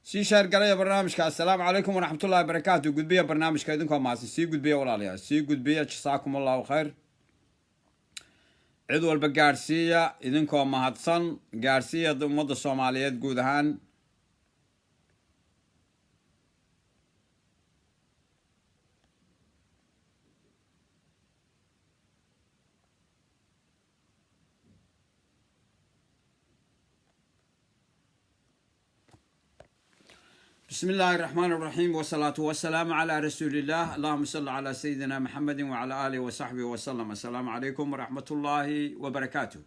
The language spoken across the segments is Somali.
سي شهر قرية برنامج السلام عليكم ورحمة الله وبركاته. قد بيا برنامج كايدنكم ماسي سي قد بيا ولا ليا سي قد بيا جزاكم الله خير. عدو البقارسية إذنكم مهدسن قارسية مدى الصوماليات قودهان بسم الله الرحمن الرحيم والصلاة والسلام على رسول الله. اللهم صل على سيدنا محمد وعلى آله وصحبه وسلم. السلام عليكم ورحمة الله وبركاته.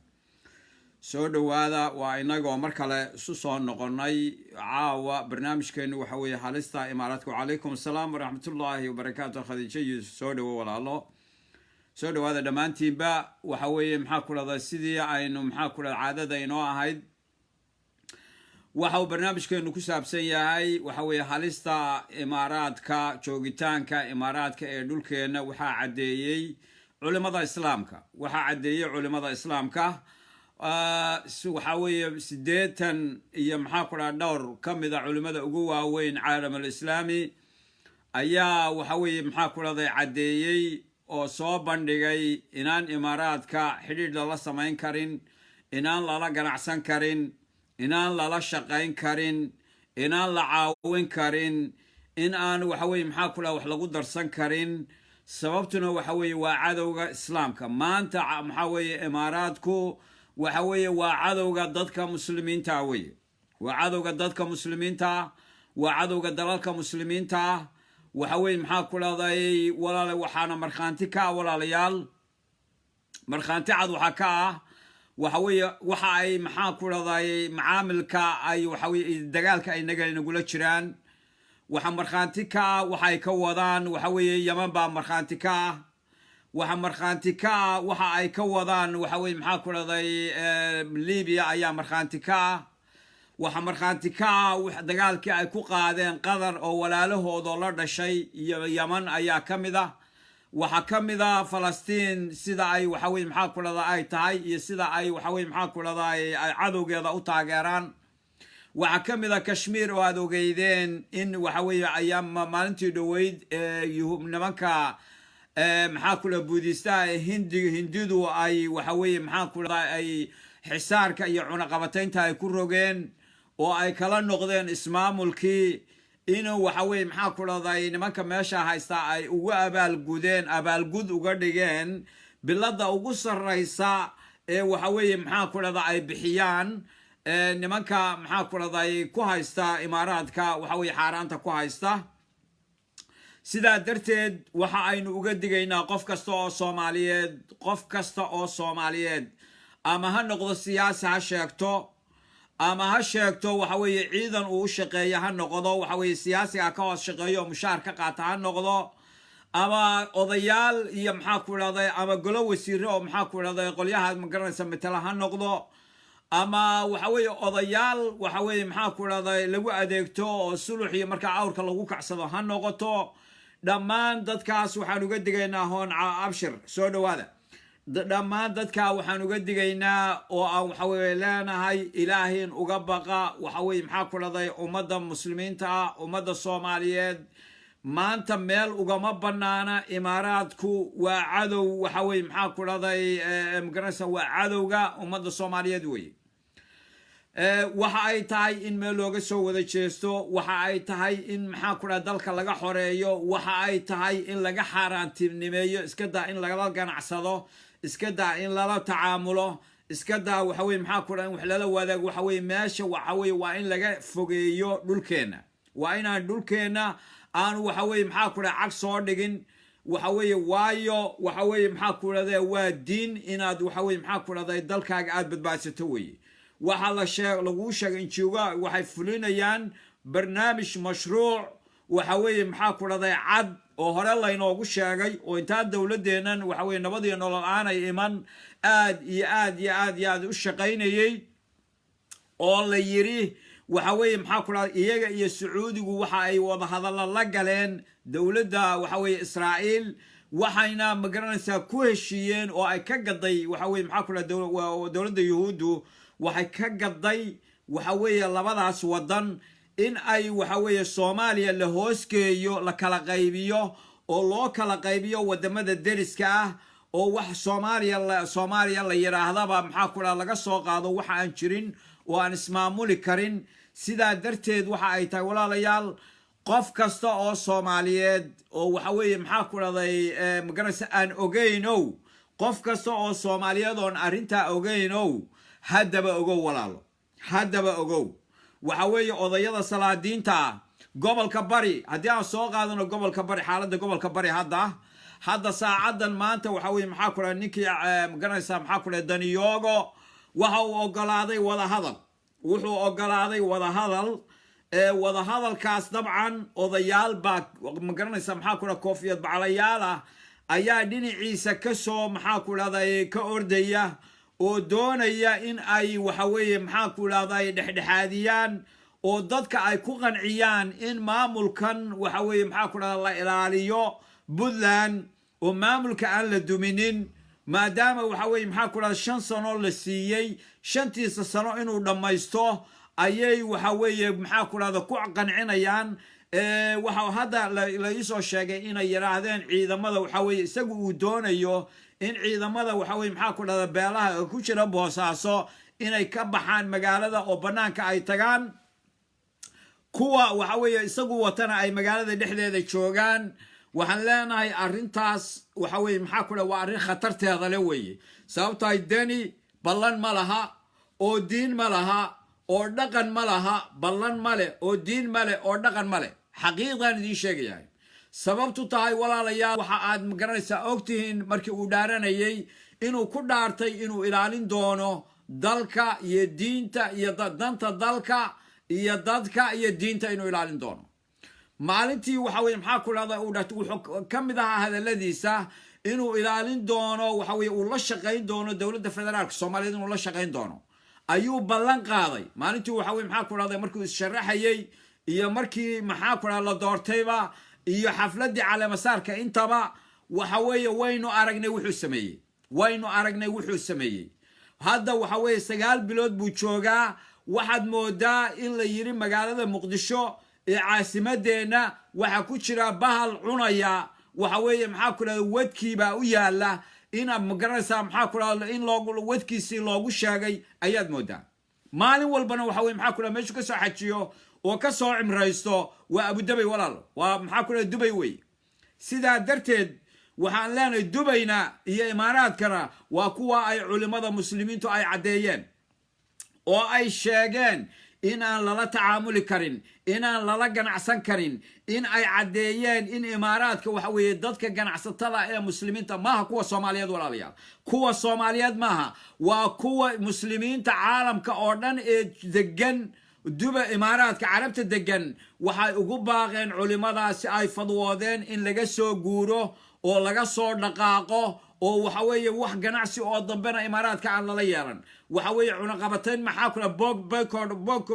سو هذا وإنكم مركلة سوسون نقرني عاوة برنامج كأنه حوي حالستا إماراتكم. عليكم السلام ورحمة الله وبركاته. خديجة سو ولا الله سو هذا دمانتي با وحوي محاكل هذا السيدي إنه محاكل العادة إنه هاي waxaa barnaamijkeenu ku saabsan yahay waxa weeye halista imaaraadka joogitaanka imaaraadka ee dhulkeena waxa cadeeyay culimada islaamka waxa weeye 80 iyo maxaa ku dhowr kamida culimada ugu waaweyn caalamka islaami ayaa waxa weeye maxaa ku cadeeyay oo soo bandhigay inaan imaaraadka xidhiidh la sameyn karin, inaan lala ganacsan karin, inaan lala shaqayn karin, inaan la caawin karin, in aan waxa weeye maxaa kula wax lagu darsan karin. sababtuna waxa weeye waa cadowga islaamka. maanta maxaa weeye imaaraadku waxa weeye waa cadowga dadka muslimiinta weeye, waa cadowga dadka muslimiinta, waa cadowga dalalka muslimiinta. waxa weeye maxaa kuladay walaal waxaana markhaanti ka walaalayaal, markhaanti cad waxa ka waxa weeye waxa ay maxaa ku raday macaamilka ay waxa weeye dagaalka ay nagula jiraan. waxa markhaanti ka waxa ay ka wadaan waxa weeye Yemen baa markhaanti ka, waxa markhaanti ka waxa ay ka wadaan waxa weeye maxaa ku raday Liibiya ayaa markhaanti ka, waxa markhaanti ka dagaalkii ay ku qaadeen Qatar oo walaalahooda la dhashay iyo Yemen ayaa kamida, waxa kamida Falastiin sida ay waxa weeye maxaa ku ay tahay iyo sida ay waxa weeye maxaa ku ay cadowgeeda u taageeraan. waxa kamida Kashmir oo aad ogeydeen in waxa weeye ayaa maalintii dhaweyd nimanka maxaa ku buudista hindidu ay waxa weeye maxaa ku ay xisaarka iyo cunaqabataynta ay ku rogeen oo ay kala noqdeen ismaamulkii inuu waxa weeye maxaa ku nimanka meesha haysta ay ugu abaalgud uga dhigeen bilada ugu sarreysa ee waxa weeye maxaa ku ay bixiyaan nimanka maxaa ku haysta imaaraadka waxa weeye xaaraanta ku haysta. sidaa darteed waxa aynu uga digaynaa qof kasta oo Soomaaliyeed ama ha noqdo siyaasi ha sheegto ama ha sheegto waxa weeye ciidan uu shaqeeyo ha noqdo, waxa weeye siyaasiga ka hoos shaqeeyo mushaar ka qaata ha noqdo, ama odayaal iyo maxaa ku ama golo wasiiro oo maxaa ku qolyaha magaranaysa matala ha noqdo, ama waxa weeye odayaal waxa weeye maxaa ku lagu adeegto oo sulux iyo marka awrka lagu kacsado ha noqoto. dhammaan dadkaas waxaan uga digaynaa hoon abshir soo dhawaada. dhammaan dadka waxaan uga digaynaa oo aan waxa weeye leenahay ilaahin uga baqa. waxa weeye maxaa ku ummadda muslimiinta ummadda Soomaaliyeed maanta meel ugama banaana. imaaraadku waa cadow waxa weeye maxaa ku magaranaysa waa cadowga ummadda Soomaaliyeed weeye. waxa ay tahay in meel looga soo wada jeesto, waxa ay tahay in maxaa ku dalka laga xoreeyo, waxa ay tahay in laga xaaraantinimeeyo, iska daa in lagala ganacsado, iska daa in lala tacaamulo, iska daa waxa weeye maxaa ku in wax lala wadaago. waxa weeye meesha waxa weeye waa in laga fogeeyo dhulkeena, waa inaan dhulkeena aan waxa weeye maxaa ku cag soo dhigin. waxa weeye waayo waxa weeye maxaa ku waa diin inaad waxa weeye maxaa ku dalkaaga aad badbaadsato weeye. waxa lagu sheegay injiga waxay fulinayaan barnaamij mashruuc waxa weeye maxaa ku cad oo hore laynoogu sheegay oo inta dawladeenan waxa weeye nabad iyo nolol aanay iman aad iyo aad u shaqaynayay oo la yiri waxa weeye maxaa ku iyaga iyo Sacuudigu waxa ay wada hadal la galeen dawladda waxa weeye Israa'iil, waxayna magaranaysaa ku heshiiyeen oo ay ka gaday waxa weeye maxaa ku dawladda Yahuudu waxay ka gaday waxa weeye labadaas wadan in ay waxa weeye Soomaaliya la hoosgeeyo la kala qaybiyo oo loo kala qaybiyo wadamada deriska ah oo wax Soomaaliya la yiraahdaba maxaa ku laga soo qaado waxa aan jirin oo aan ismaamuli karin sida darteed waxa ay tahay walaalayaal qof kasta oo Soomaaliyeed oo waxa weeye maxaa ku raday magaraysa aan ogeyno qof kasta oo Soomaaliyeed oo arinta ogeyno haddaba ogow walaalo haddaba ogow waxa weeye odayada salaadiinta gobolka bari haddii aan soo qaadano gobolka bari xaaladda gobolka bari hadda saacadan maanta waxa weeye maxaa ku raday ninkii magaraysa maxaa ku raday Daniyoogo waxa uu ogolaaday wada hadal wuxuu ogolaaday wada hadal wada hadalkaas dabcan odayaal baa magaranaysa maxaa ku raday koofiyad bacalayaal ah ayaa dhinaciisa ka soo maxaa ku raday ka ordaya oo doonaya in ay waxa weeye maxaa ku raday dhexdhexaadiyaan oo dadka ay ku qanciyaan in maamulkan waxa weeye maxaa ku raday la ilaaliyo Puntland oo maamulka aan la duminin maadaama waxa weeye maxaa ku raday 5 sano la siiyay 5 sano inuu dhamaysto ayay waxa weeye maxaa ku raday ku qancinayaan waxa hadda la isoo sheegay inay yiraahdeen ciidamada waxa weeye isagu uu doonayo in ciidamada waxa weeye maxaa ku raday beelaha ku jira Boosaaso inay ka baxaan magaalada oo banaanka ay tagaan kuwa waxa weeye isagu watana ay magaalada dhexdeeda joogaan waxaan leenahay arintaas waxa weeye maxaa ku raday waa arin khatarteeda leh weeye sababtoo ay dani ballan ma laha oo diin ma laha oo dhaqan ma laha ballan male oo diin male oo dhaqan male xaqiiqan idin sheegayay sababtu tahay walaalayaal waxa aad magaranaysaa ogtihiin markii uu dhaaranayay inuu ku dhaartay inuu ilaalin doono dalka iyo diinta iyo danta dalka iyo dadka iyo diinta inuu ilaalin doono maalintii waxa weeye maxaa ku raday uu dhaartay wuxuu kamid ahaa hadaladiisa inuu ilaalin doono waxa weeye uu la shaqeyn doono dawladda federaalka Soomaaliyeed inuu la shaqeyn doono ayuu ballan qaaday maalintii waxa weeye maxaa ku raday markuu is-sharaxayay iyo markii maxaa ku raday la doortayba iyo xafladii caleemasaarka intaba waxa weeye waynu aragnay wuxuu sameeyay hadda waxa weeye 9 bilood buu joogaa waxaad moodaa in la yiri magaalada Muqdisho ee caasimadeena waxa ku jira bahal cunaya waxa weeye maxaa ku raday wadkiiba u yaala in magaraysa maxaa ku raday in wadkiisi loogu sheegay ayaad moodaa maalin walbana waxa weeye maxaa ku raday meeshu ka soo xajiyo oo ka soo cimraysto waa Abu Dhabi walaal waa maxaa ku raday Dubai way sida darteed waxaan leenahay Dubayna iyo Imaaraadkana waa kuwa ay culimada muslimiintu ay cadeeyeen oo ay sheegeen in aan lala tacaamuli karin in aan lala ganacsan karin in ay cadeeyeen in Imaaraadka waxa weeye dadka ganacsatada ee muslimiinta maaha kuwa Soomaaliyeed walaalayaal kuwa Soomaaliyeed maaha waa kuwa muslimiinta caalamka oo dhan ee degan Dubai Imaaraadka Carabta degan waxay ugu baaqeen culimadaasi ay fadwoodeen in laga soo guuro oo laga soo dhaqaaqo oo waxa weeye wax ganacsi oo dambena Imaaraadka aan la yeelan waxa weeye cunaqabateen maxaa kula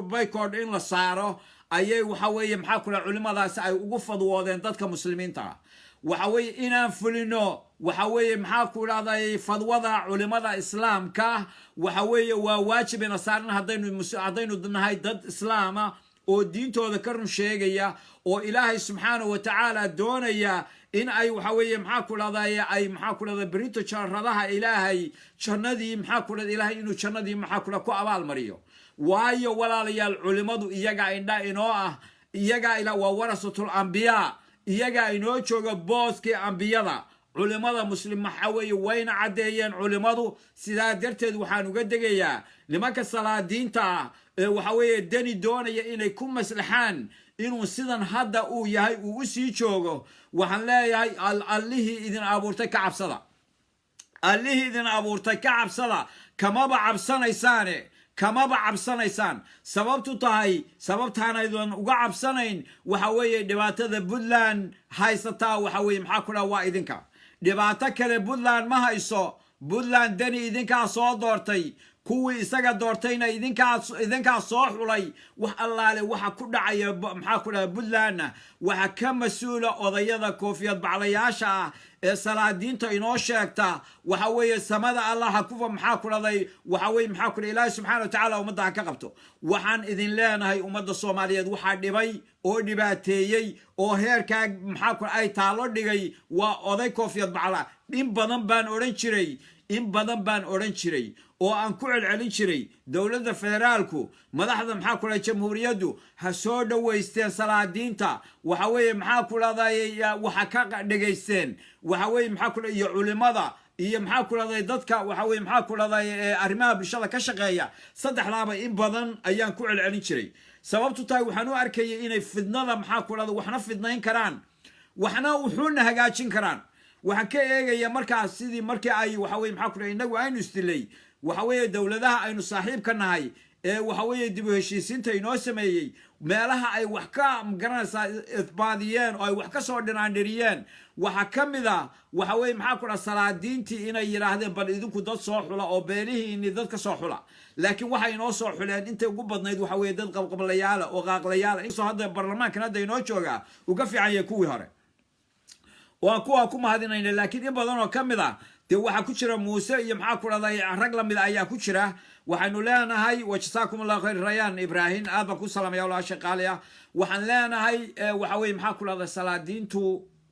boycott in la saaro ayay waxa weeye maxaa kula culimadaasi ay ugu fadwoodeen dadka muslimiinta waxa weeye inaan fulino waxa weeye maxaa ku raday fadwada culimada islaamka waxa weeye waa waajib in saaran hadaynu nahay dad islaama oo diintooda ka run sheegaya oo Ilaahay subhanahu wa ta'ala doonaya in ay waxa weeye maxaa ku raday ay maxaa ku raday berito jarradaha Ilaahay jannadii maxaa ku raday Ilaahay inuu jannadii maxaa ku abaal mariyo waayo walaalayaal culimadu iyaga indha inoo ah iyaga ila waa warasatul anbiya iyaga inoo jooga booskii anbiyada culimada muslim waxa weeye wayna cadeeyeen culimadu sidaa darteed waxaan uga degayaa nimanka salaadiinta waxa weeye dani doonaya inay ku maslaxaan inuu sidan hadda uu yahay uu u sii joogo waxaan leeyahay allihii idin abuurtay ka cabsada allihii idin abuurtay ka cabsada kamaba cabsanaysaan sababtu tahay sababtaanaydan uga cabsanayn waxa weeye dhibaatada Puntland haysata waxa weeye maxaa ku waa idinka dhibaato kale Puntland ma hayso Puntland dani idinka soo doortay kuwii isaga doortayna idinkaa soo xulay wax allaale waxa ku dhacaya maxaa ku dhaha puntlandna waxa ka mas-uula odayada koofiyad baclayaasha ah ee salaadiinta inoo sheegta waxa weeye samada allaha kuwa maxaa ku dhahday waxa weye maxaa ku dhaha ilaahi subxaana watacaala ummadda ha ka qabto waxaan idin leenahay ummadda soomaaliyeed waxaa dhibay oo dhibaateeyey oo heerkaa maxaa ku ay taalo dhigay waa oday koofiyad bacla in badan baan odhan jiray oo aan ku celcelin jiray dowladda federaalku madaxda maxaa ku dhahay jamhuuriyaddu ha soo dhowaysteen salaadiinta waxa weeye maxaa ku dhahday waxa ka dhegaysteen waxa weeye maxaa ku dhahay iyo culimada iyo maxaa ku dhahday dadka waxa weeye maxaa ku dhahday arrimaha bulshada ka shaqeeya saddexdaaba in badan ayaan ku celcelin jiray sababtu tahay waxaan u arkayay inay fidnada maxaa ku dhahday waxna fidnayn karaan waxna wuxuuna hagaajin karaan waxaan ka eegaya markaas sidii markii ay waxa weye maxaa ku dhahay inagu aynu isdilay waxa weeye dowladaha aynu saaxiibka nahay ee waxa weeye dib u heshiisiinta inoo sameeyey meelaha ay wax ka magaranaysaa isbaadiyeen oo ay wax ka soo dhinaandhiriyeen waxa ka mid a waxa weeye maxaa ku dhaha salaadiintii inay yidhaahdeen bal idinku dad soo xula oo beelihiini dad ka soo xula laakiin waxay inoo soo xuleen intay ugu badnayd waxa weeye dad qabqablayaala oo qaaqlayaala inkastoo hadda baarlamaankan hadda inoo jooga uu ka fiican yahay kuwii hore waan kuwaa ku mahadinayna laakiin in badan oo ka mid a dee waxaa ku jira muuse iyo maxaa ku dhahday rag lamid ayaa ku jira waxaynu leenahay wajasaakum allahu khayr rayaan ibraahim aad baan ku salaamaya walaal shaqaale ah waxaan leenahay waxa weeye maxaa ku dhahday salaadiintu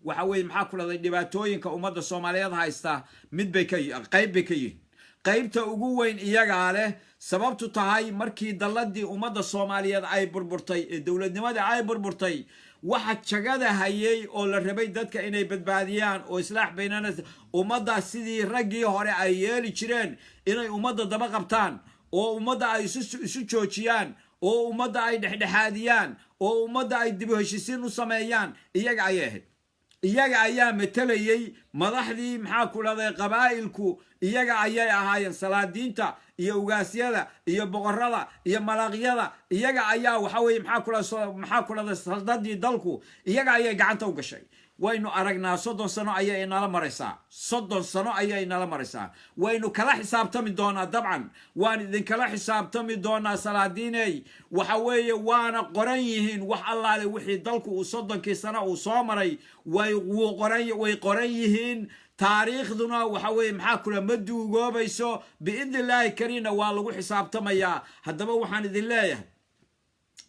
waxa weeye maxaa ku dhahday dhibaatooyinka ummadda soomaaliyeed haysta qayb bay ka yihiin qaybta ugu weyn iyagaa leh sababtu tahay markii dalladii ummadda soomaaliyeed ay burburtay ee dowladnimadii ay burburtay waxa jagada hayay oo la rabay dadka inay badbaadiyaan oo islaax baynana ummadda sidii raggii hore ay yeeli jireen inay ummadda daba qabtaan oo ummadda ay isu joojiyaan oo ummadda ay dhexdhexaadiyaan oo ummadda ay dib u heshiisiin u sameeyaan iyaga ayay ahayd iyaga ayaa matalayay madaxdii maxaa ku dhahday qabaa'ilku iyaga ayay ahaayeen salaadiinta iyo ugaasyada iyo boqorada iyo malaaqyada iyaga ayaa waxa weeye maxaa ku dhahday saldadii dalku iyaga ayay gacanta u gashay waynu aragnaa 30 sano ayay inala maraysaa 30 sano ayay inala maraysaa waynu kala xisaabtami doonaa dabcan waan idin kala xisaabtami doonaa salaadiinay waxa weeye waana qoran yihiin wax allaale wixii dalku uu 30 sano uu soo maray way qoran yihiin taariikhduna waxa weeye maxaa kula ma duugoobayso biidnillaahi kariina waa lagu xisaabtamayaa haddaba waxaan idin leeyahay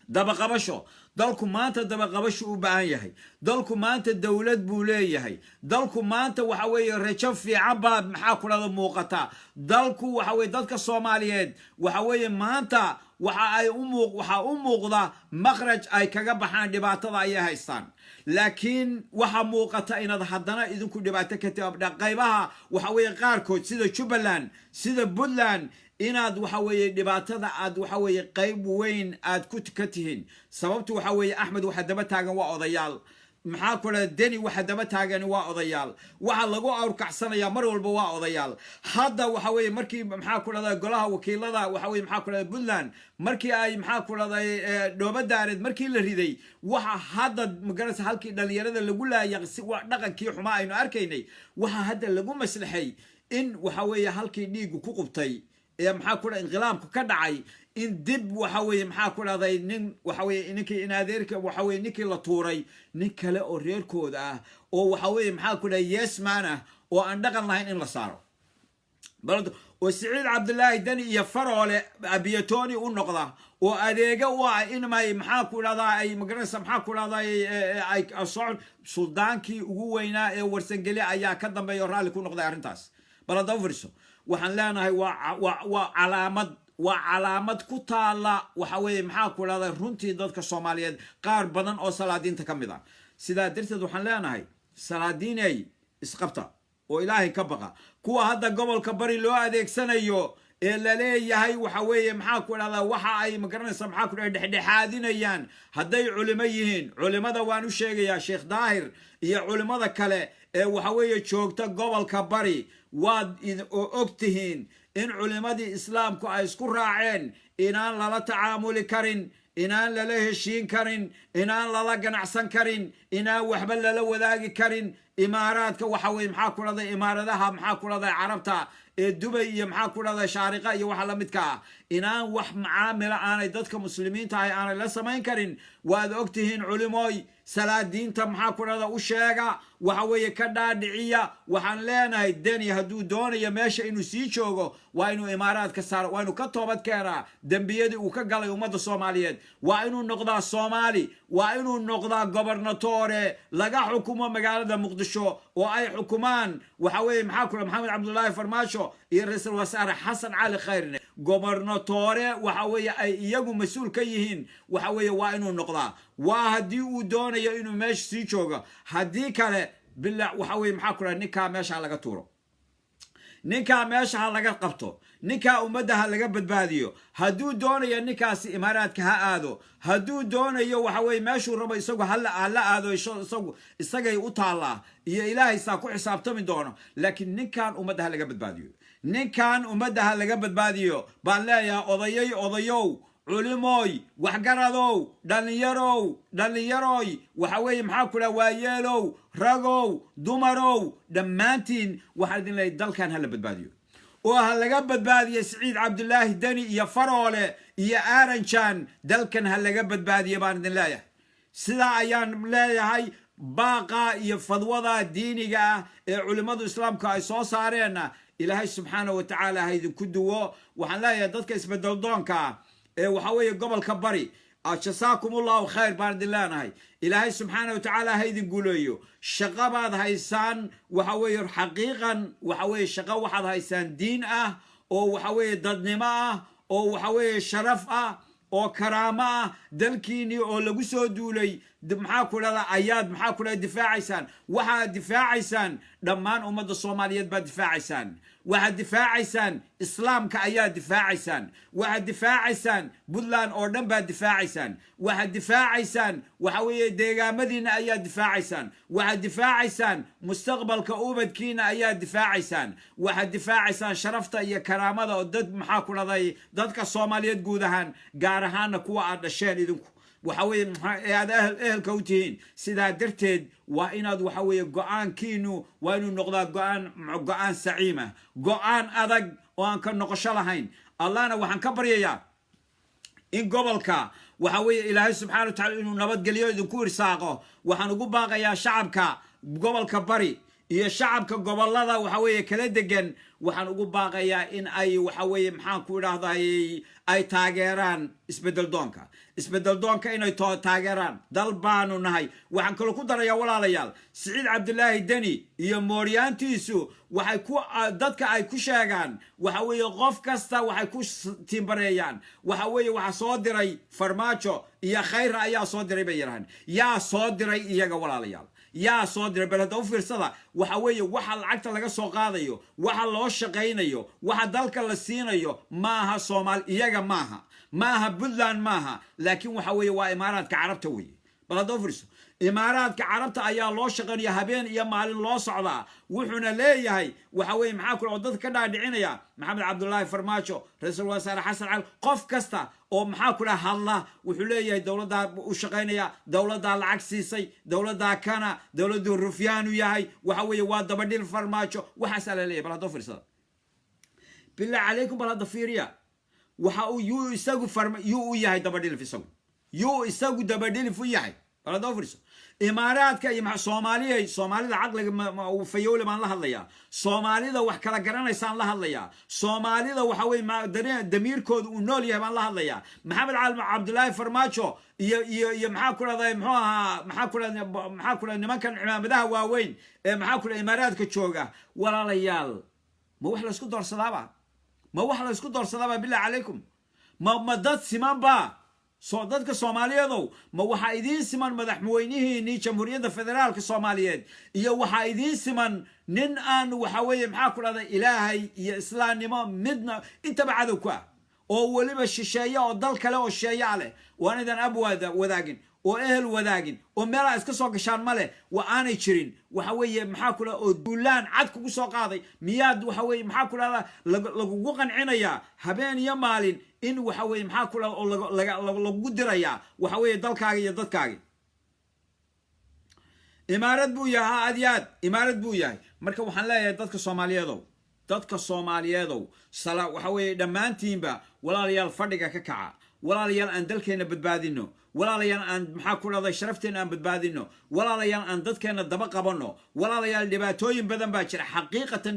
dabaqabasho dalku maanta dabaqabasho u baahan yahay dalku maanta dowlad buu leeyahay dalku maanta waxa weeye rajo fiican baa maxaa ku dhahda muuqata dalku waxa weeye dadka Soomaaliyeed waxa weeye maanta waxa u muuqda makhraj ay kaga baxaan dhibaatada ay haystaan laakiin waxa muuqata inaad haddana idinku dhibaato ka taabdha qaybaha waxa weeye qaarkood sida Jubaland sida Puntland inaad waxa weeye dhibaatada aad waxa weeye qayb weyn aad ku ka tihiin sababtu waxa weeye Axmed waxa daba taagan waa odayaal maxaa kula deni waxa daba taagan waa odayaal waxa lagu awrkacsanaya mar walba waa odayaal hadda waxa weeye markii maxaa kula golaha wakiilada waxa weeye maxaa kula Puntland markii ay maxaa kula dhoobadaareed markii la riday waxa hadda magarasa halkii dhalinyarada lagu laayay dhaqankii xumaa aynu arkaynay waxa hadda lagu maslaxay in waxa weeye halkii dhiigu ku qubtay ee maxaa kula inqilaabku ka dhacay in dib waxa weeye maxaa ku dhahday nin waxa weeye ninkii in adeerka waxa weeye ninkii la tuuray nin kale oo reerkooda ah oo waxa weeye maxaa ku dhahay yesman ah oo aan dhaqan lahayn in la saaro balad oo Siciid Cabdullaahi Dani iyo Faroole abiyatooni u noqda oo adeega u ah in may maxaa ku dhahdaa ay magaraysa maxaa ku dhahdaa ay socod suldaankii ugu weynaa ee warsangeli ayaa ka dambeeyo raali ku noqday arrintaas balad fariso waxaan leenahay waa calaamad ku taala waxa weeye maxaa ku dhahday runtii dadka Soomaaliyeed qaar badan oo salaadiinta kamid ah sida darteed waxaan leenahay salaadiinay isqabta oo Ilaahay ka baqa kuwa hadda gobolka bari loo adeegsanayo ee la leeyahay waxa weeye maxaa ku dhahdaa waxa ay magaranaysa maxaa ku dhahay dhexdhexaadinayaan hadday culimo yihiin culimada waan u sheegayaa Sheekh Daahir iyo culimada kale ee waxa weeye joogta gobolka bari waad ogtihiin in culimadii islaamku ay isku raaceen inaan lala tacaamuli karin inaan lala heshiin karin inaan lala ganacsan karin inaan waxba lala wadaagi karin imaaraadka waxa weeye maxaa ku dhahday imaaradaha maxaa ku dhahday carabta ee dubay iyo maxaa ku dhahday shaariqa iyo waxa la midka ah inaan wax macaamila aanay dadka muslimiinta ah aanay la samayn karin waad ogtihiin culimooy salaadiinta maxaa ku dhahda u sheega waxa weeye ka dhaadhiciya waxaan leenahay deni hadduu doonayo meesha inuu sii joogo waa inuu imaaraadka saaro waa inuu ka toobad keenaa dembiyadii uu ka galay ummadda soomaaliyeed waa inuu noqdaa soomaali waa inuu noqdaa gobernatore laga xukumo magaalada muqdisho oo ay xukumaan waxa weeye maxaa ku maxamed cabdullaahi farmaajo iyo ra-iisul wasaare xasan cali khayrne gobernatore waxa weeye ay iyagu mas-uul ka yihiin waxa weeye waa inuu noqdaa waa haddii uu doonayo inuu meesha sii joogo haddii kale bilaa waxa weeye maxaa ku dhaha ninkaa meesha laga tuuro ninkaa meesha ha laga qabto ninkaa ummadda ha laga badbaadiyo hadduu doonayo ninkaasi imaaraadka ha aado hadduu doonayo waxa weeye meeshuu rabo isagu hala aado isagu isagay u taallaa iyo ilaahay saa ku xisaabtami doono laakiin ninkan ummadda ha laga badbaadiyo ninkan ummadda ha laga badbaadiyo baan leeyahay odayow culimooy waxgaradow dhallinyaroy waxa weeye maxaa ku dhaha waayeelow ragow dumarow dhammaantiin waxaan idin leeyahay dalkan ha la badbaadiyo oo ha laga badbaadiyo siciid cabdulaahi deni iyo faroole iyo aaranjan dalkan ha laga badbaadiyo baan idin leeyahay sidaa ayaan leeyahay baaqa iyo fadwada diiniga ah ee culimmadu islaamka ay soo saareenna ilaahay subxaanahu wa tacaala ha idinku duwo waxaan leeyahay dadka isbedeldoonka ee waxa weeye gobolka bari jasaakum allahu khayr baan idin leenahay ilaahay subxaanahu wa tacaala ha idin guuleeyo shaqo baad haysaan waxa weeye xaqiiqan waxa weeye shaqo waxaad haysaan diin ah oo waxa weeye dadnimo ah oo waxa weeye sharaf ah oo karaamo ah dalkiinii oo lagu soo duulay maxaa ku dhahda ayaad maxaa ku dhahda difaacaysaan waxaad difaacaysaan dhammaan ummadda soomaaliyeed baad difaacaysaan waxaad difaacaysaan islaamka ayaad difaacaysaan waxaad difaacaysaan puntland oo dhan baad difaacaysaan waxaad difaacaysaan waxa weeye deegaamadiina ayaad difaacaysaan waxaad difaacaysaan mustaqbalka ubadkiina ayaad difaacaysaan waxaad difaacaysaan sharafta iyo karaamada oo dad maxaa ku dhahday dadka soomaaliyeed guud ahaan gaar ahaana kuwa aad dhasheen idinku waxa weeye aad ehelka u tihiin sidaa darteed waa inaad waxa weeye go-aankiinu waa inuu noqdaa go-aan saciima go-aan adag oo aan ka noqosho lahayn allahna waxaan ka baryayaa in gobolka waxa weeye ilaahay subxana wa tacala inuu nabadgeliyo idinku irsaaqo waxaan ugu baaqayaa shacabka gobolka bari iyo shacabka gobolada waxa weeye kala degan waxaan ugu baaqayaa in ay waxa weeye maxaan ku idhaahday ay taageeraan isbedeldoonka inay taageeraan dal baanu nahay waxaan kaloo ku darayaa walaalayaal siciid cabdulaahi deni iyo mooryaantiisu waxay dadka ay ku sheegaan waxa weeye qof kasta waxay ku tiimbareeyaan waxa weeye waxa soo diray farmaajo iyo khayra ayaa soo diray bay yidhahaan yaa soo diray iyaga walaalayaal yaa soo diray bal hadda u fiirsada waxa weeye waxa lacagta laga soo qaadayo waxa loo shaqaynayo waxa dalka la siinayo maaha soomaali iyaga maaha puntland maaha laakiin waxa weeye waa imaaraadka carabta weeye bal hadda u fiirso imaaraadka carabta ayaa loo shaqaynaya habeen iyo maalin loo socdaa wuxuuna leeyahay waxa weeye maxaa kule oo dadka ka dhaadhicinaya maxamed cabdullaahi farmaajo ra-iisul wasaare xasan cali qof kasta oo maxaa kule hadla wuxuu leeyahay dowladdaa u shaqaynaya dowladdaa lacag siisay dowladdaa kana dowladdu rufyaanu yahay waxa weeye waa dabadhil farmaajo waxaasaa la leeyahay bal hadda fiirsada billah calaykum bal hadda fiiriya waxa uu yuu u yahay dabadhilif isagu dabadhilif u yahay bal hadda fiirso imaaraadka iyo soomaalida caqliga fayoole baan la hadlayaa soomaalida wax kala garanaysaan la hadlayaa soomaalida waxa weeye damiirkooda uu nool yahay baan la hadlayaa maxamed cabdullaahi farmaajo iyo maxaa ku dhahday muxuu ahaa maxaa ku dhahday nimankan cimaamadaha waaweyn ee maxaa ku dhahday imaaraadka jooga walaalayaal ma wax laysku doorsadaaba billah calaykum ma dad simanba dadka soomaaliyeedow ma waxaa idiin siman madaxweynihiinii jamhuuriyadda federaalka soomaaliyeed iyo waxaa idiin siman nin aan waxa weeye maxaa ku dhahday ilaahay iyo islaamnimo midna intaba cadow ku ah oo weliba shisheeye oo dal kale oo shisheeyaa leh waan idan ab wadaagin oo ehel wadaagin oo meelaa iska soo gashaan ma leh waa aanay jirin waxa weeye maxaa ku dhahda oo duulaan cad kugu soo qaaday miyaad waxa weeye maxaa ku dhahda lagugu qancinayaa habeen iyo maalin in waxa weeye maxaa ku dhahda oo lagugu dirayaa waxa weeye dalkaaga iyo dadkaaga imaarad buu yahay adyad imaarad buu yahay marka waxaan leeyahay dadka Soomaaliyeedow sala waxa weeye dhamaantiinba walaalayaal fadhiga ka kaca walaalayaal aan dalkeena badbaadino walaalayaal aan maxaa ku dhacday sharafteena aan badbaadino walaalayaal aan dadkeena daba qabano walaalayaal dhibaatooyin badan baa jira xaqiiqatan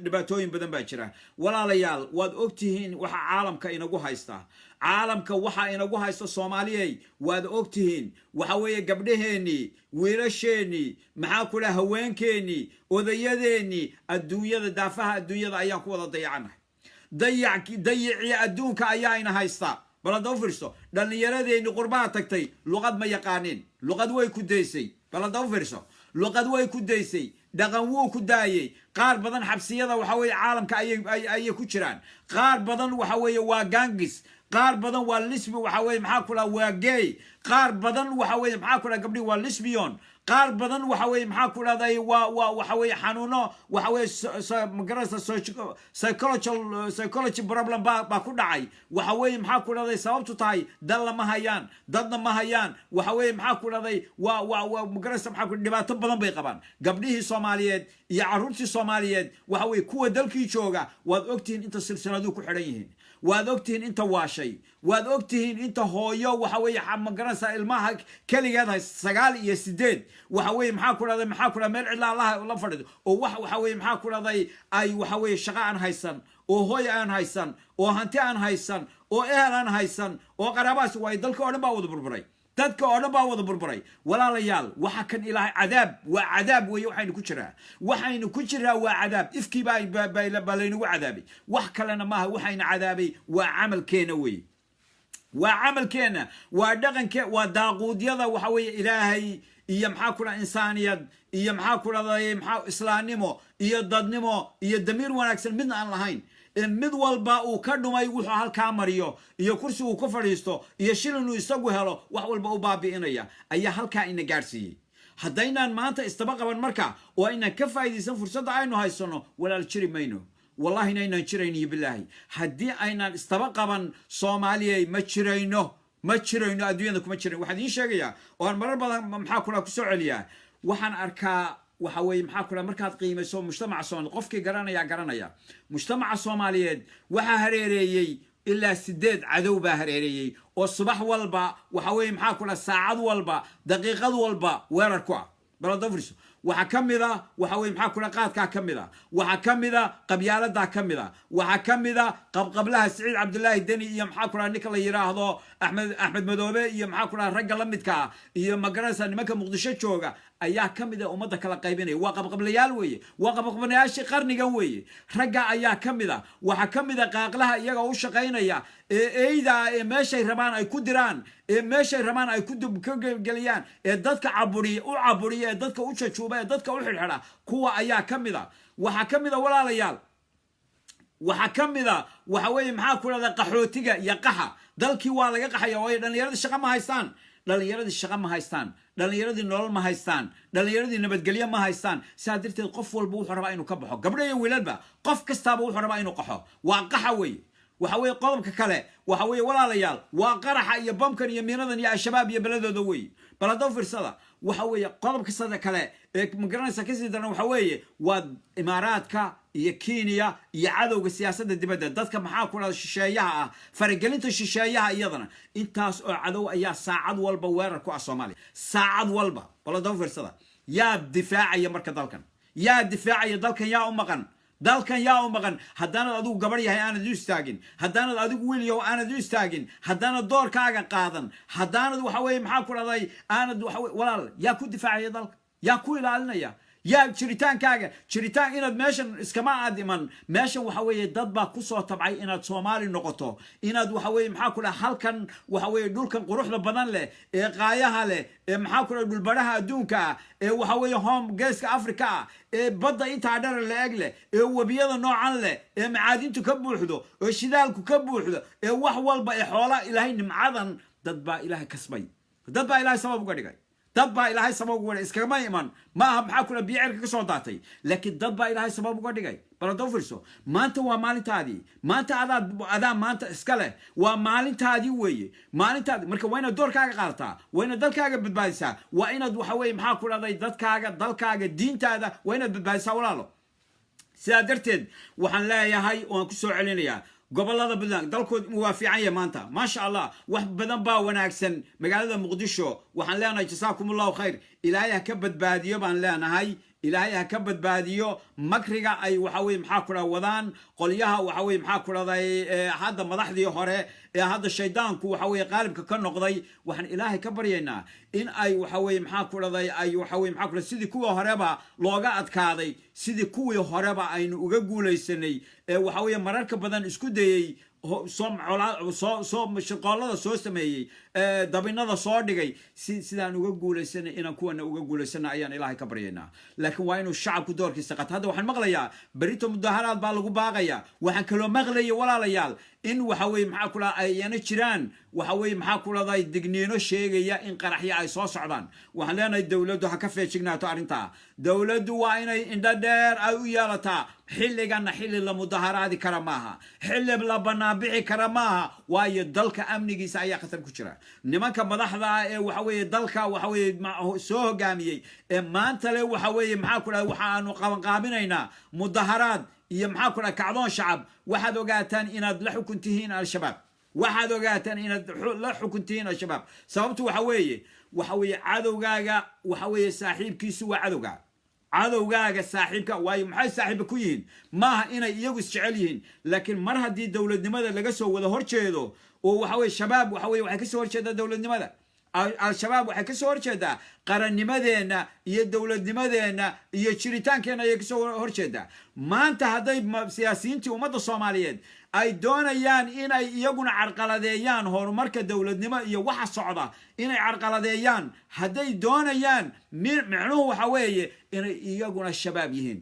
dhibaatooyin badan baa jira walaalayaal waad ogtihiin waxa caalamka inagu haysta caalamka waxa inagu haysta Soomaaliyay waad ogtihiin waxa weeye gabdhaheeni wiilasheeni maxaa ku dhahay haweenkeeni odayadeeni adduunyada daafaha adduunyada ayaan ku wada dayacanahay dayici adduunka ayaa ina haysta balada u fiirso dhallinyaradeeni qurbaha tagtay luqad ma yaqaanin luqad way ku daysay balada u fiirso luqad way ku daysay dhaqan wuu ku daayay qaar badan xabsiyada waxa weeye caalamka ayay ku jiraan qaar badan waxa weeye waa gangis qaar badan waa lesbi waxa weeye maxaa kula waa gay qaar badan waxa weeye maxaa kula gabdhi waa lesbian qaar badan waxa weeye maxaa ku dhaaday waa waxa weeye xanuuno waxa weeye magarasa psychology problem ba ku dhacay waxa weeye maxaa ku dhaaday sababtu tahay dal lama hayaan dadna ma hayaan waxa weeye maxaa ku dhaaday waa magarasa maxaa ku dhibaato badan bay qabaan gabdhihii Soomaaliyeed iyo carruurtii Soomaaliyeed waxa weeye kuwa dalkii jooga waad ogtihiin inta silsiladu ku xiran yihiin waad ogtihiin inta waashay waad ogtihiin inta hooyo waxa weeye magarasa ilmaha kaligeed hay 9 iyo 8 waxa weeye maxaa ku dhaaday meel cidla Allah la fadhido oo waxa weeye maxaa ku dhaaday ay waxa weeye shaqo aan haysan oo hooy aan haysan oo hanti aan haysan oo ehel aan haysan oo qarabaas way dalka oo dhan baa wada burburay dadka oo dhan baa wada burburay walaalayaal waxa kan ilaahay cadaab weeye waxaynu ku jiraa waa cadaab ifkii baa laynagu cadaabay wax kalena maaha waxayna cadaabay waa camalkeena weeye waa camalkeena waa dhaqanke waa daaquudyada waxa weeye ilaahay iyo maxaa ku dhahay insaaniyad iyo maxaa ku dhahay islaamnimo iyo dadnimo iyo damiir wanaagsan midna aan lahayn mid walba uu ka dhumay wuxuu halka mariyo iyo kursi uu ku fadhiisto iyo shilin uu isagu helo wax walba u baabi'inaya ayaa halka ina gaarsiiyay hadaynaan maanta istaba qaban marka oo inaan ka faa'iideysan fursadda aynu haysano walaal jiri mayno wallahi inaan jirayno billahi hadii aynaan istaba qaban Soomaaliyay ma jirayno adduunyada kuma jirayno waxaan idin sheegayaa oo marar badan maxaa kula ku soo celiyaa waxaan arkaa waxa weeye maxaa kula markaad qiimayso mujtamaca Soomaaliyeed qofkii garanaya mujtamaca Soomaaliyeed waxa hareereeyay ilaa 8 cadow baa hareereeyay oo subax walba waxa weeye maxaa kula saacad walba daqiiqad walba weerar ku ah balada furiso waxa kamida waxa weeye maxaa kula qaadka kamida waxa kamida qabyaalada kamida waxa kamida qabqablaha Saciid Cabdullaahi Dani iyo maxaa kula ninka la yiraahdo Axmed Madoobe iyo maxaa kula ragga la midka iyo magarasa nimanka Muqdisho jooga ayaa kamida umada kala qaybinay waa qabqablayaal weeye waa qabqabnayaashii qarnigan weeye ragga ayaa kamida waxa kamida qaaqlaha iyaga u shaqeynaya eeyda meeshay rabaan ay ku diraan meeshay rabaan ay ku galiyaan dadka caburiya dadka u jajuuba dadka u xirxira kuwa ayaa kamida waxa kamida walaalayaal waxa kamida waxa weeye maxaa ku dhada qaxootiga iyo qaxa dalkii waa laga qaxaya oo dhalinyarada shaqo ma haystaan dhalinyaradii nolol ma haystaan dhalinyaradii nabadgelyo ma haystaan saadirteed qof walba wuxuu rabaa inuu ka baxo gabdho iyo wiilalba qof kastaaba wuxuu rabaa inuu qaxo waa qaxa weeye waxa weeye qodobka kale waxa weeye walaalayaal waa qaraxa iyo bamkan iyo miinadan iyo shabaab iyo beladooda weeye balada fiirsada waxa weeye qodobka sada kale magaranaysa ka sii daran waxa weeye waa imaaraadka iyo Kenya iyo cadowga siyaasadda dibadda dadka maxaa ku dhashay shisheeyaha ah faragelinta shisheeyaha iyadana intaas oo cadow ayaa saacad walba weerar ku ah Soomaaliya saacad walba balada fiirsada yaa difaacaya marka dalkan yaa u maqan dalkan yaa u maqan hadana adigu gabar yahay aanad u istaagin hadana adigu wiil yahay aanad u istaagin hadana doorkaaga qaadan hadana waxa weeye maxaa ku dhacday aanad waxa walaal yaa ku difaacaya dalka yaa ku ilaalinaya yaa jiritaan inaad meeshan iskama aadiman meeshan waxa weeye dad baa ku soo tabcay inaad Soomaali noqoto inaad waxa weeye maxaa ku dhahay halkan waxa weeye dhulkan quruxda badan leh qaayaha leh maxaa ku dhahay dhulbaraha adduunka waxa weeye home geeska Afrika badda inta dheer la eg leh wabiyada noocan leh macaadintu ka buuxdo shidaalku ka buuxdo wax walba xoolo Ilaahay nimcadan dad baa Ilaahay kasbay dad baa Ilaahay sabab uga dhigay dad baa ilaahay sabab uga dhigay iskagama iman ma aha maxaa kula biicirka ka soo daatay laakiin dad baa ilaahay sabab uga dhigay bal hadoo fiirso maanta waa maalintaadii maanta adaa maanta iska leh waa maalintaadii weeye maalintaadi marka waa inaad doorkaaga qaadataa waa inaad dalkaaga badbaadisaa waa inaad waxa weeye maxaa ku dhahday dadkaaga dalkaaga diintaada waa inaad badbaadisaa walaalo sidaa darteed waxaan leeyahay waan ku soo celinayaa gobolada Puntland dalkood waa fiican yahay maanta ma sha Allah wax badan baa wanaagsan magaalada Muqdisho waxaan leenahay jasaakumullahu khayr ilaahay ka badbaadiyo baan leenahay ilaahay ha ka badbaadiyo makriga ay waxa weeye maxaa ku wadaan qolyaha waxa weeye maxaa ku dhaday hadda madaxdii hore ee hadda shaydaanku waxa weeye qaalibka ka noqday waxaan ilaahay ka baryaynaa in ay waxa weeye maxaa ku dhaday ay waxa weeye maxaa ku sidii kuwa horeba looga adkaaday sidii kuwii horeba aynu uga guuleysanay waxa weeye mararka badan isku dayay shaqaalada soo sameeyay dabinada soo dhigay sidaan uga guuleysanay inaan kuwana uga guuleysana ayaan ilaahay ka baryaynaa laakiin waa inuu shacabku doorkiisa qato hadda waxaan maqlayaa berito mudaharaad baa lagu baaqaya waxaan kaloo maqlayay walaalayaal in waxa weeye maxaa kula ayana jiraan waxa weeye maxaa kuladay digniino sheegaya in qaraxyo ay soo socdaan waxaan leenahay dawladdu ha ka feejignaato arrinta dawladdu waa inay indha dheer ay u yeelataa xilligana xilli la mudaharaadi kara maaha xilli la banaabici kara maaha waayo dalka amnigiisa ayaa khatar ku jira nimanka madaxda ee waxa weeye dalka waxa weeye soo hogaamiyay ee maanta le waxa weeye maxaa kula waxaanu qabanqaabinaynaa mudaharaad iyo maxaa kula kacdoon shacab waxaad ogaataan inaad la xukuntihiin al-shabaab waxaad ogaataan inaad la xukuntihiin al-shabaab sababtu waxa weeye cadowgaaga waxa weeye saaxiibkiisu waa cadowgaaga saaxiibka waayo maxay saaxiiba ku yihiin maaha inay iyagu isjecel yihiin laakiin mar haddii dowladnimada laga soo wada horjeedo oo waxa weeye shabaab waxa weeye waxay ka soo horjeedaa dowladnimada al-shabaab waxay ka soo horjeedaa qarannimadeenna iyo dowladnimadeenna iyo jiritaankeenna ayay ka soo horjeedaa maanta hadday siyaasiyiintii ummadda Soomaaliyeed ay doonayaan inay iyaguna carqaladeeyaan horumarka dowladnimo iyo waxa socda inay carqaladeeyaan hadday doonayaan micnuhu waxa weeye inay iyaguna shabaab yihiin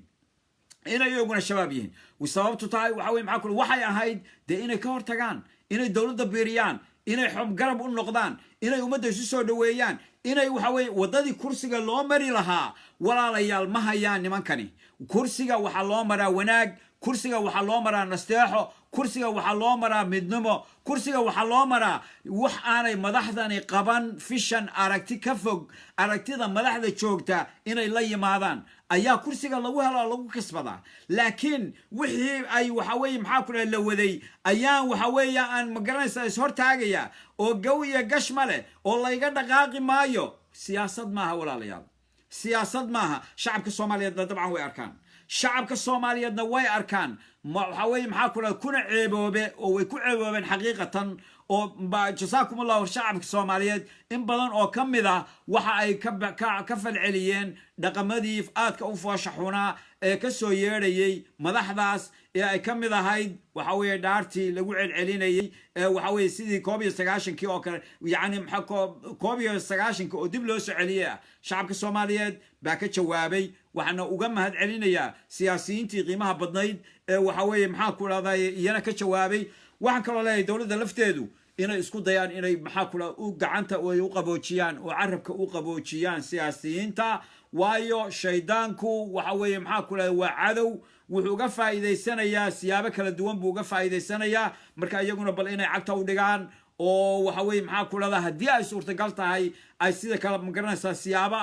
sababtu tahay waxa weeye maxaa waxay ahayd inay ka hortagaan inay dowladda biiriyaan inay xub garab u noqdaan inay ummadda isu soo dhaweeyaan inay waxa weeye wadadii kursiga loo mari lahaa walaalayaal ma hayaan nimankani kursiga waxa loo maraa wanaag kursiga waxa loo maraa nasteexo kursiga waxa loo maraa midnimo kursiga waxa loo maraa wax aanay madaxdani qaban fishan aragti ka fog aragtida madaxda joogta inay la yimaadaan ayaa kursiga lagu helo lagu kasbada laakiin wixii ay waxa weeye maxaa ku la waday ayaan waxa weeye aan magaranaysa is hortaagaya oo gawiya gashmale oo layga dhaqaaqi maayo siyaasad maaha walaalayaal siyaasad maaha shacabka Soomaaliyeed dabcan way arkaan shacabka Soomaaliyeedna way arkaan waxa weeye maxaa ku kuna ceeboobe oo way ku ceeboobeen xaqiiqatan oo jasaakumullahu shacabka Soomaaliyeed in badan oo kamida waxa ay ka falceliyeen dhaqamadii aadka u fooshaxuna ee ka soo yeedhayay madaxdaas ee ay kamid ahayd waxa weeye dhaartii lagu celcelinayay waxa weeye sidii 19 oo kale yaani maxaa 19 oo dib loo soo celiyay shacabka Soomaaliyeed baa ka jawaabay waxaana uga mahad celinayaa siyaasiyiintii qiimaha badnayd ee waxa weeye maxaa ku raday iyana ka jawaabay waxaan kaloo leeyahay dawladda lafteedu inay isku dayaan inay maxaa kula u gacanta u qaboojiyaan oo carabka u qaboojiyaan siyaasiyiinta waayo shaydaanku waxa weeye maxaa kula waa cadow wuxuu uga faa'iideysanayaa siyaabo kala duwan buu uga faa'iideysanayaa marka iyaguna bal inay cagta u dhigaan oo waxa weeye maxaa ku leedahay haddii ay suurtagal tahay ay sida kala magaranaysaa siyaaba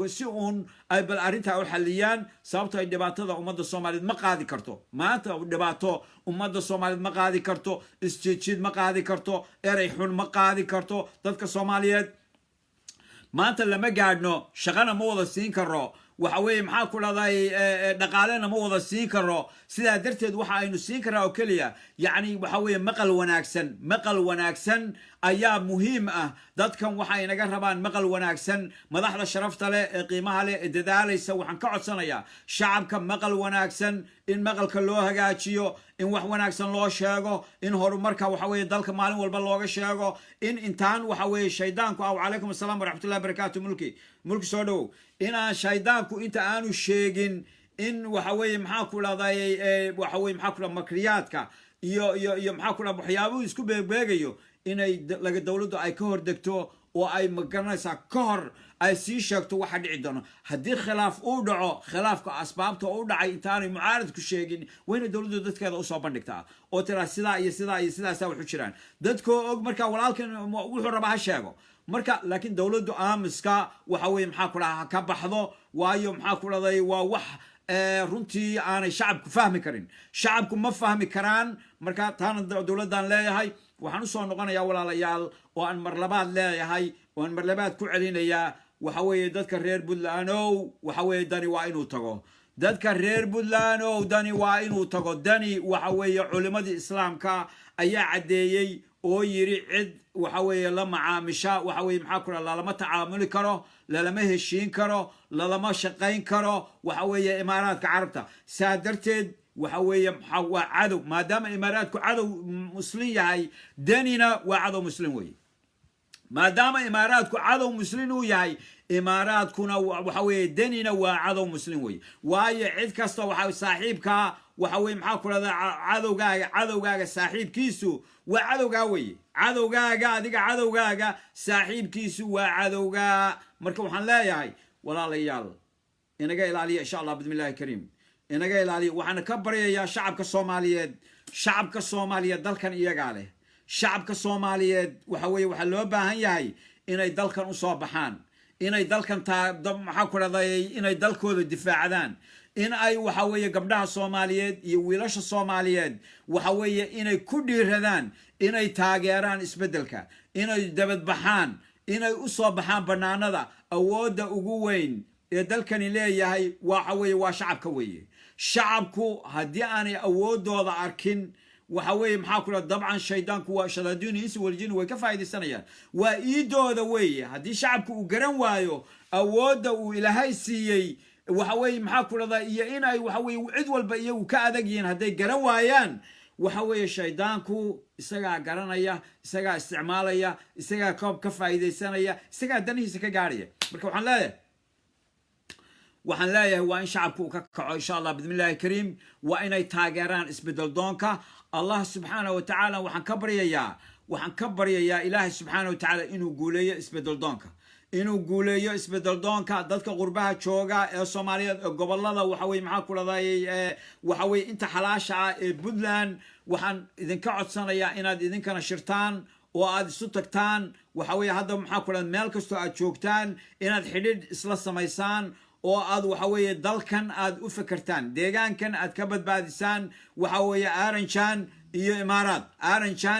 si uun ay bal arrinta u xaliyaan sababtoo ay dhibaatada ummadda Soomaaliyeed ma qaadi karto maanta dhibaato ummadda Soomaaliyeed ma qaadi karto isjiid ma qaadi karto eray xun ma qaadi karto dadka Soomaaliyeed maanta lama gaadhno shaqana ma wada siin karo waxa weeye maxaa ku leedahay dhaqaalena ma wada siin karo sidaa darteed waxa aynu siin karaa oo kaliya yaani waxa weeye maqal wanaagsan ayaa muhiim ah dadkan waxa inaga rabaan maqal wanaagsan madaxda sharafta leh ee qiimaha leh ee dadaalaysa waxaan ka codsanayaa shacabka maqal wanaagsan in maqalka loo hagaajiyo in wax wanaagsan loo sheego in horumarka waxa weeye dalka maalin walba looga sheego in intaan waxa weeye shaydaanku wa alaykum asalaam wa rahmatullahi wa barakatuh mulki soo dhaw in aan shaydaanku inta aanu sheegin in waxa weeye maxaa ku leedahay waxa weeye maxaa ku makriyaadka iyo maxaa ku waxyaabuhu isku beegayo inay laga dawladdu ay ka hordegto oo ay magaranaysaa ka hor ay sii sheegto waxa dhici doono haddii khilaaf uu dhaco khilaafka asbaabta u dhacay intaanay mucaaradku sheegin wayna dowladdu dadkeeda usoo bandhigtaa oo tiraa sidaa iyo sidaa iyo sidaasaa waxu jiraan dadkoo og marka walaalkan wuxuu rabaa ha sheego marka laakiin dowladdu aamuska waxa weeye maxaa ku dhaha ka baxdo waayo maxaa ku dhahday waa wax runtii aanay shacabku fahmi karin shacabku ma fahmi karaan marka taana dowladdan leeyahay waxaan usoo noqonayaa walaalayaal oo aan mar labaad leeyahay oo aan mar labaad ku celinayaa waxa weeye dadka reer puntlandow waxa weeye dani waa inuu tago dadka reer puntlandow dani waa inuu tago dani waxa weeye culimadii islaamka ayaa caddeeyey oo yiri cid waxa weeye la macaamisha waxa weeye maxaa ku lalama tacaamuli karo lalama heshiin karo lalama shaqayn karo waxa weeye imaaraadka carabta saa darteed waxa weeye waa cadow maadaama imaaraadku cadow muslim yahay danina waa cadow muslim weeye maadaama imaaraadku cadow muslim uu yahay imaaraadkuna waxa weeye danina waa cadow muslim weeye waayo cid kasta waxa saaxiibka waxa weeye maxaa ku dhahdaa cadowgaaga saaxiibkiisu waa cadowgaa weeye cadowgaaga adiga cadowgaaga saaxiibkiisu waa cadowgaa marka waxaan leeyahay walaalayaal inaga ilaaliya insha allah bismillahi kariim inaga ilaaliya waxaan ka baryayaa shacabka Soomaaliyeed dalkan iyaga leh shacabka Soomaaliyeed waxa weeye waxa loo baahan yahay inay dalkan u soo baxaan inay dalkan maxaa ku dhahday inay dalkooda difaacadaan in ay waxa weeye gabdhaha Soomaaliyeed iyo wiilasha Soomaaliyeed waxa weeye inay ku dhiiradaan inay taageeraan isbedelka inay dabad baxaan inay u soo baxaan banaanada awoodda ugu weyn ee dalkani leeyahay waxa weeye waa shacabka weeye shacabku haddii aanay awoodooda arkin waxa weeye maxaa ku dabcan shaydaanku waa shadaadiinu insi waljin way ka faa'iideysanayaan waa iidooda weeye haddii shacabku uu garan waayo awoodda uu ilaahay siiyey waxa weeye maxaa ku dhahdaa iyo inay waxa weeye cid walba iyagu ka adag yihiin hadday garan waayaan waxa weeye shaydaanku isagaa garanaya isagaa isticmaalaya isagaa ka faa'iideysanaya isagaa danihiisa ka gaaraya marka waxaan leeyahay waa in shacabku uu ka kaco insha allah bismillahi kariim waa inay taageeraan isbedel doonka allah subxaanahu wa tacaala waxaan ka baryayaa ilaahay subxaanahu wa tacaala inuu guuleeyo isbedel doonka dadka qurbaha jooga ee Soomaaliyeed ee gobolada waxa weeye maxaa ku dhahday waxa weeye inta xalaasha ah ee Puntland waxaan idinka codsanayaa inaad idinkana shirtaan oo aad isu tagtaan waxa weeye hadda maxaa ku dhahday meel kastoo aad joogtaan inaad xidhiidh isla samaysaan oo aad waxa weeye dalkan aad u fakartaan deegaankan aad ka badbaadisaan waxa weeye Aranjan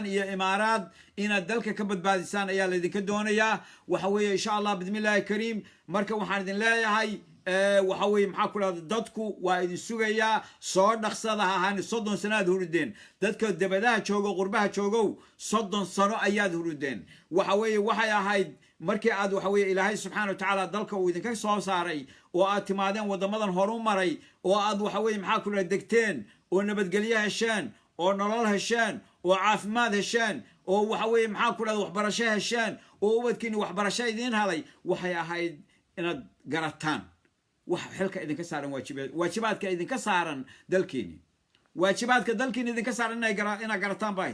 iyo Imaaraad inaad dalka ka badbaadisaan ayaa laydinka doonayaa waxa weeye insha allah bismillahi kariim marka waxaan idin leeyahay waxa weeye maxaa ku dhahdaa dadku waa idin sugayaa soo dhaqsada ahaan 30 sano aad hurdeen dadka dabadaha joogo qurbaha joogow 30 sano ayaad hurdeen waxa weeye waxay ahayd markii aad waxa weeye ilaahay subxaanahu wa tacaala dalka uu idinka soo saaray oo aad timaadeen wadamadan horu maray oo aad waxa weeye maxaa ku dhahdaa degteen oo nabadgelyo hesheen oo nolol hesheen oo caafimaad hesheen oo waxa weeye maxaa ku dhahdaa waxbarasho hesheen oo ubadkiina waxbarasho idin helay waxay ahayd inaad garataan wax xilka idinka saaran waajibaadka idinka saaran dalkiina waajibaadka dalkiina idinka saaran inaad garataan baa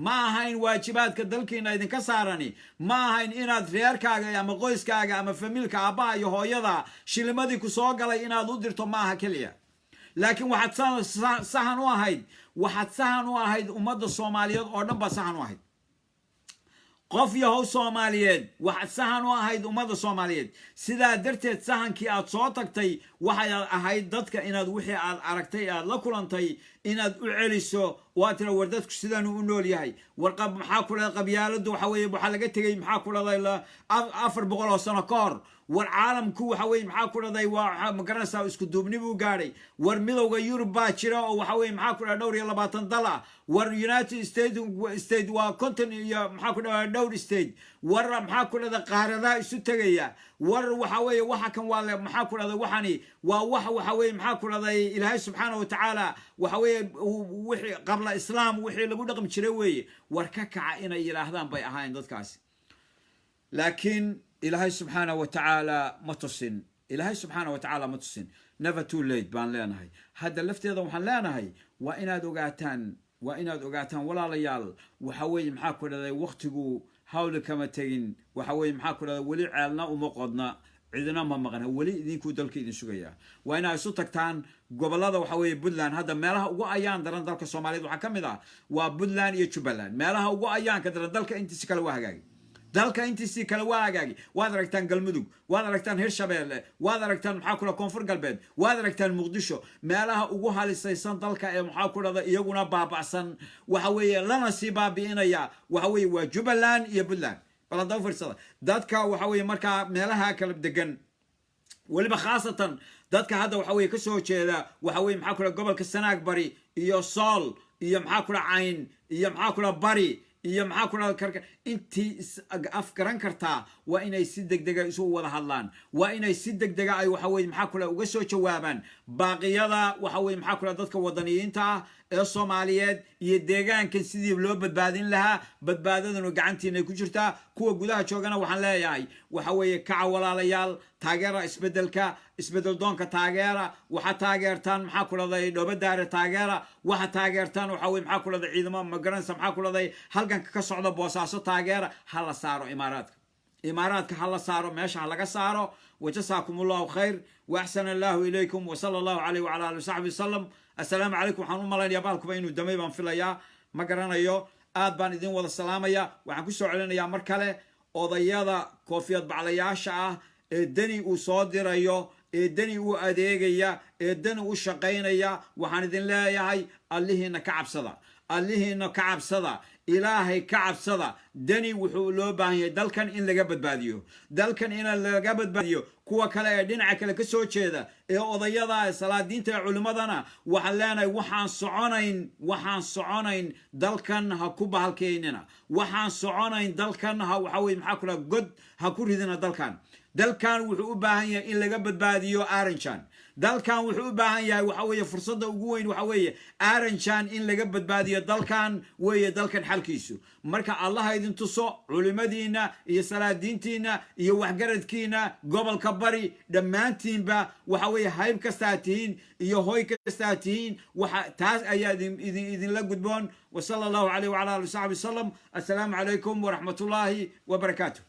ma ahayn waajibaadka dalkiina idinka saarani ma ahayn inaad reerkaaga ama qoyskaaga ama familka aabbaha iyo hooyada shilimadii ku soo galay inaad u dirto ma aha kaliya laakiin waxaad sahan u ahayd ummadda Soomaaliyeed oo dhan baa sahan u ahayd qof yahow Soomaaliyeed waxaad sahan u ahayd ummadda Soomaaliyeed sidaa darteed sahankii aad soo tagtay waxay ahayd dadka inaad wixii aad aragtay aad la kulantay inaad u celiso waa tira war dadku sidaan u nool yahay warqab maxaa ku leeyahay qabyaaladu waxa weeye waxa laga tagay maxaa ku leeyahay 400 sano ka hor war caalamku waxa weeye maxaa ku leeyahay waa magaranaysaa isku duubni buu gaaray war midowga Yurub baa jira oo waxa weeye maxaa ku leeyahay 20 dal war United States waa continent iyo maxaa ku leeyahay dhowr state war maxaa ku leeyahay qaarada isu tagaya war waxa weeye waxa kan waa maxaa ku leeyahay waxani waa waxa weeye maxaa ku leeyahay ilaahay subxaanahu wa tacaala waxa weeye wixii qabla islaam wixii lagu dhaqmi jiray weeye war ka kaca inay yiraahdaan bay ahayn dadkaasi laakiin ilaahay subxaanahu wa tacaala ma tusin never too late baan leenahay hadda lafteeda waxaan leenahay waa inaad ogaataan walaalayaal waxa weeye maxaa ku leeyahay waqtigu hawli kama tegin waxa weeye maxaa ku dhahda weli ceelna uma qodna cidina ma maqna weli idinku dalka idin sugaya waa inay isu tagtaan gobolada waxa weeye Puntland hadda meelaha ugu ayaan daran dalka Soomaaliyeed waxa kamid ah waa Puntland iyo Jubaland meelaha ugu ayaan ka daran dalka intiisa kala waa hagaagi dalka intiisa kala waa hagaagi waad aragtaan Galmudug waad aragtaan Hirshabeelle waad aragtaan maxaa kula Koonfur Galbeed waad aragtaan Muqdisho meelaha ugu halisaysan dalka ee maxaa ku dhada iyaguna baabacsan waxa weeye lana si baabiinaya waxa weeye waa Jubaland iyo Puntland balada fursada dadka waxa weeye marka meelaha kala degan waliba khaasatan dadka hadda waxa weeye ka soo jeeda waxa weeye maxaa kula gobolka Sanaag Bari iyo Sool iyo maxaa kula Cayn iyo maxaa kula Bari iyo maxaa kula karka intii afgaran kartaa waa inay si degdeg isu wada hadlaan waa inay si degdeg ay waxa weeye maxaa kula uga soo jawaabaan baaqiyada waxa weeye maxaa kula dadka wadaniyiinta ee Soomaaliyeed iyo deegaankan sidii loo badbaadin lahaa badbaadadana gacantiina ku jirta kuwa gudaha joogana waxaan leeyahay waxa weeye kaca walaalayaal taageera isbedel doonka taageera waxa taageertaan maxaa ku laday dhoobadaare taageera waxa taageertaan waxa weeye maxaa ku laday ciidamo magaranaysa maxaa ku laday halkan ka socda Boosaaso taageera hala saaro imaaraadka hala saaro meesha laga saaro wajazaakumullahu khayr wa ahsana Allahu ilaykum wa sallallahu alayhi wa ala alihi wa sahbihi sallam السلام عليكم waxaan u malaynayaa baalkuba inuu damay baan filayaa ma garanayo aad baan idin wada salaamaya waxaan ku soo celinayaa mar kale odayada koofiyad baclayaasha ah ee dani uu soo dirayo ee dani uu adeegaya ee dani uu shaqaynaya waxaan idin leeyahay allihiina ka cabsada ilaahay ka cabsada dani wuxuu loo baahan yahay dalkan in laga badbaadiyo kuwa kale ee dhinaca kale ka soo jeeda ee odayada salaadiinta ee culimadana waxaan leenahay waxaan soconayn dalkan ha ku bahalkeynina waxaan soconayn dalkan ha waxa weeye maxaa kula god ha ku ridina dalkan wuxuu u baahan yahay in laga badbaadiyo Aranjan dalkan wuxuu u baahan yahay waxa weeye fursadda ugu weyn waxa weeye Aranjan in laga badbaadiyo dalkan weeye dalkan xalkiisu marka Allah idin tuso culimadiina iyo salaadiintiina iyo waxgaradkiina gobolka Bari dhamaantiinba waxa weeye hayb kasta tihiin iyo hooy kasta tihiin waxa taas ayaa idin la gudboon wa sallallahu alayhi wa ala alihi wa sahbihi sallam assalamu alaykum wa rahmatullahi wa barakatuh